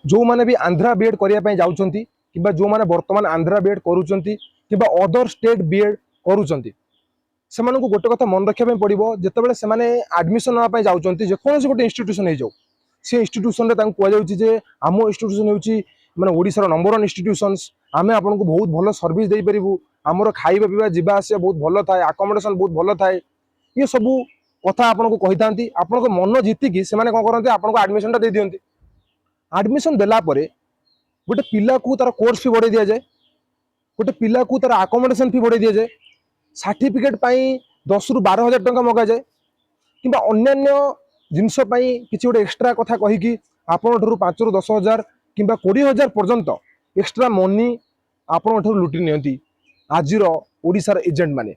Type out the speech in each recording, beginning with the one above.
जो मैंने भी आंध्रा बीएड करने जाऊँगी कि जो मैंने बर्तमान आंध्रा बीएड करुँच कि अदर स्टेट बीएड करुँच से गोटे कथा मन रखा पड़ो जिते से आडमिशन नापी जाऊँच जेकोसी गोटे इन्स्टिट्यूशन हो जाऊ से इन्स्टिट्यूशन कहुचे आम इन्स्टिट्यूशन हूँ मैंने ओडिशार नंबर वन इन्स्टिट्यूशन्स आम आपको बहुत भल सर्विस दे पारू आमर खाଇବା पिवा जीवा आसिया बहुत भल थाए आकोमोडेशन बहुत भल थाए ये सब कथा आपको कही था आपण मन जीतिकी से कौन करते आपको आडमिशन दे दिखती आडमिशन देला गोटे पिला को तार कोर्स फी बढ़ाई दि जाए गोटे पिला को तार आकोमोडेशन फी बढ़ाई दि जाए सर्टिफिकेट 10 ରୁ 12,000 टंका मगा जाए कि अन्य जिनस किसी गोटे एक्सट्रा कथा कहीकि आपण 5 ରୁ 10,000 कि 20,000 पर्यंत एक्सट्रा मनी आपण लुटि नि आजिर ओडिशार एजेंट माने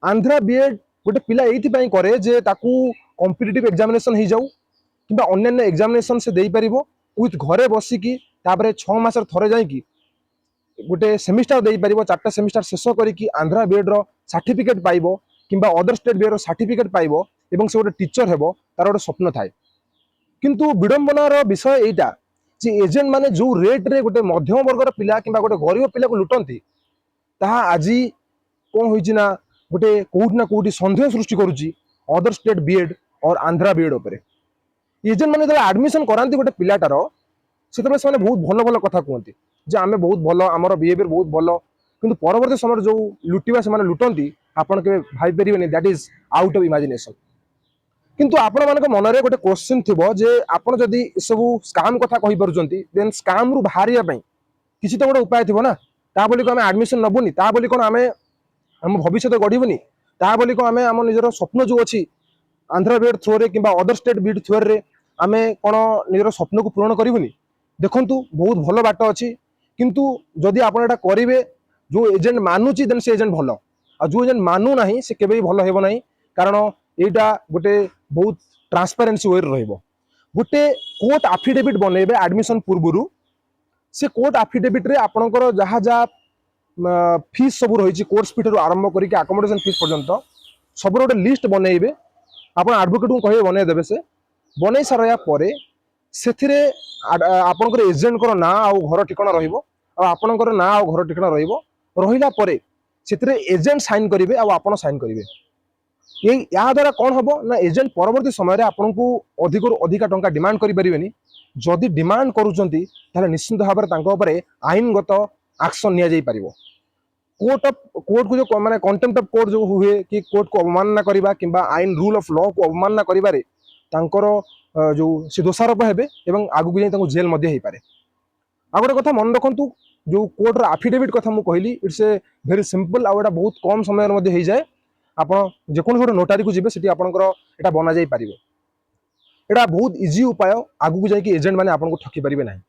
आंध्रा बीएड गोटे पिला ये करे जे ताकू कॉम्पिटिटिव एग्जामिनेशन हो जाऊ कि अन्य एग्जामिनेशन से दे पारिबो विथ घरे बसिकी 6 मास थरे जाइकी गोटे सेमिस्टर दे पारिबो 4टा सेमिस्टर शेष करिकी आंध्रा बीएड रो सर्टिफिकेट पाइबो किंबा अदर स्टेट बीएड रो सर्टिफिकेट पाइबो एवं से गोटे टीचर हेबो तार गोटे स्वप्न थाए किंतु विडंबनार विषय एटा जे एजेंट माने जो रेट रे गोटे मध्यम वर्गर पिला किंबा गोटे गरीब पिला को लुटंती ताहा आज कौन होइछि ना गोटे कोउठ ना कोउठी संदेह सृष्टि करूची अदर स्टेट बीएड और आंध्रा बीएड उपरे एजेंट माने जब एडमिशन करांती गोटे पिलाटार से बहुत भल भल कथा कहते जे आमे बहुत भल आमर बिहेवियर बहुत भल किंतु परवर्ती समय जो लुटिवा से लुटंती आपण के भाई परिबेनी that is out of imagination किंतु आपण मानक मनरे गोटे क्वेश्चन थिबो जे आपण जदी सब स्कैम कथा कहि परचंती देन स्कैम रु बाहरिया पई किछि तो गोटे उपाय थिबो ना ता बोली को आमे एडमिशन नबुनी ता बोली कोन आमे हम भविष्य गढ़बनी ता बोली को आमे हम निजर स्वप्न जो अच्छी आंध्रा बीएड थ्रो रे किंबा अदर स्टेट बीएड थ्रो रे आमे कोन निजर स्वप्न को पूर्ण करिवनी देखंतु बहुत भल बाट अच्छी किंतु जदि आपण एटा करिवे जो एजेंट मानुची देन से एजेंट भल आ जो एजेंट मानु नाही से केबे भल हेबो नाही कारण एटा गोटे बहुत ट्रांसपेरेंसी वे रहइबो गोटे कोर्ट एफिडेविट बनेबे एडमिशन पूर्वरु से कोर्ट एफिडेविट रे आपनकर जहा जहा फीस सब रही कोर्स फी ठार आरंभ करके आकोमोडेशन फीस पर्यंत सब गोटे लिस्ट बनइबे आपण एडवोकेट को कहे बनई देबे से बनई सारा पर से आपनकर एजेंट को ना आ घर ठिकाना रहिबो आ आपनकर ना आ घर ठिकाना रहिबो रहिला परे सेतिरे एजेंट साइन करिवे आ आपण साइन करिवे ये या द्वारा कौन हम ना एजेंट परवर्ती समय आपको अधिक अधिका टंका डिमांड करें जदि डिमांड करुँच निश्चित भाव में आईनगत एक्शन नि कोर्ट को जो माने कंटेम्प्ट ऑफ कोर्ट जो हुए कि कोर्ट को अवमानना करवा कि आईन रूल ऑफ लॉ को अवमानना करिबारे तांकर जो से दोषारोप हेबे एवं आगु जाई जेल मध्य हो पारे आ गोटे कथा मन रखु जो कोर्ट एफिडेविट कथा मुझे कहली इट्स ए वेरी सिंपल आ बहुत कम समय मध्य हो जाए आपण जेकोन गोटे नोटारी को जीवे सेठी आपनकर एटा बना जाई पारिबो एटा बहुत इजी उपाय आगु जाई एजेंट माने आपन को ठकी पारिबे नाही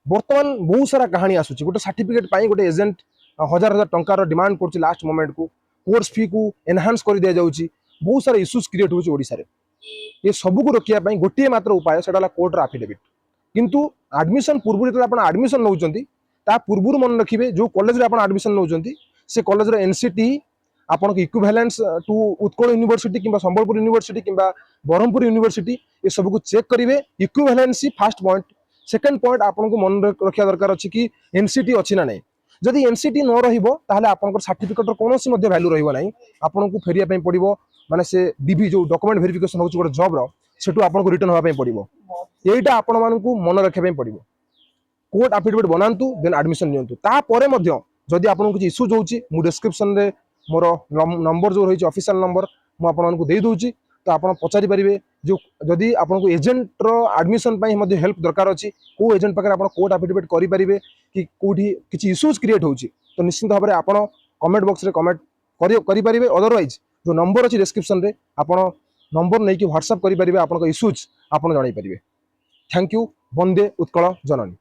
वर्तमान बहुत सारा कहानी आसुची गोटे सर्टिफिकेट पाई गोटे एजेंट हजार हजार टंकार डिमांड करछि लास्ट मोमेंट को कोर्स फी को एनहांस कर दिया जाउची बहुत सारा इश्यूज क्रिएट होची ओडिसा रे ये सब को रोकिया पाई गोटे मात्र उपाय सेटा कोर्ट रा एफिडेविट किंतु एडमिशन पूर्व जब आप एडमिशन नौचंती ता पूर्व मन रखिबे जो कॉलेज रे आप एडमिशन नौचंती से कॉलेज रे एनसीटी आपन को इक्विवेलेंस टू उत्कल यूनिवर्सिटी किंबा संबलपुर यूनिवर्सिटी किंबा ब्रह्मपुर यूनिवर्सिटी ये सब को चेक करिवे equivalency first point second point आपन को मन रखिया दरकार अछि कि एनसीटी अछि ना नै जदि एनसीटी न रहिबो ताहले आपन सर्टिफिकेट कोनोसी मध्ये वैल्यू रहिबो नै आपन को फेरिया पई पड़िबो माने से डीबी जो डॉक्यूमेंट वेरिफिकेशन होछ गोटे जॉब रो सेटू आपन को रिटर्न होबा पई पड़िबो एटा आपन मान को मन रखिया पई पड़िबो कोर्ट एफिडेविट बनांतु देन एडमिशन नियंतु ता परे मध्ये जदि आपन को इश्यूज होछि मु डिस्क्रिप्शन रे मोर नंबर जो रही ऑफिशियल नंबर मु आपन को दे दूची तो आप पचारि पारे जो जदि आपन को एजेंट रो एडमिशन पाई मध्ये हेल्प दरकार अछि को एजेंट पाकर आपन कोर्ट एफिडेविट करि पारिबे कि कोठी किछि इश्यूज क्रिएट होछि तो निश्चित भाव में आपन कमेंट बॉक्स रे कमेंट करि पारिबे अदरवाइज जो नंबर अछि डिस्क्रिप्शन रे आपन नंबर नै कि व्हाट्सएप करि पारिबे आपन को इश्यूज आपन जणाई पारिबे थैंक यू वंदे उत्कल जननी।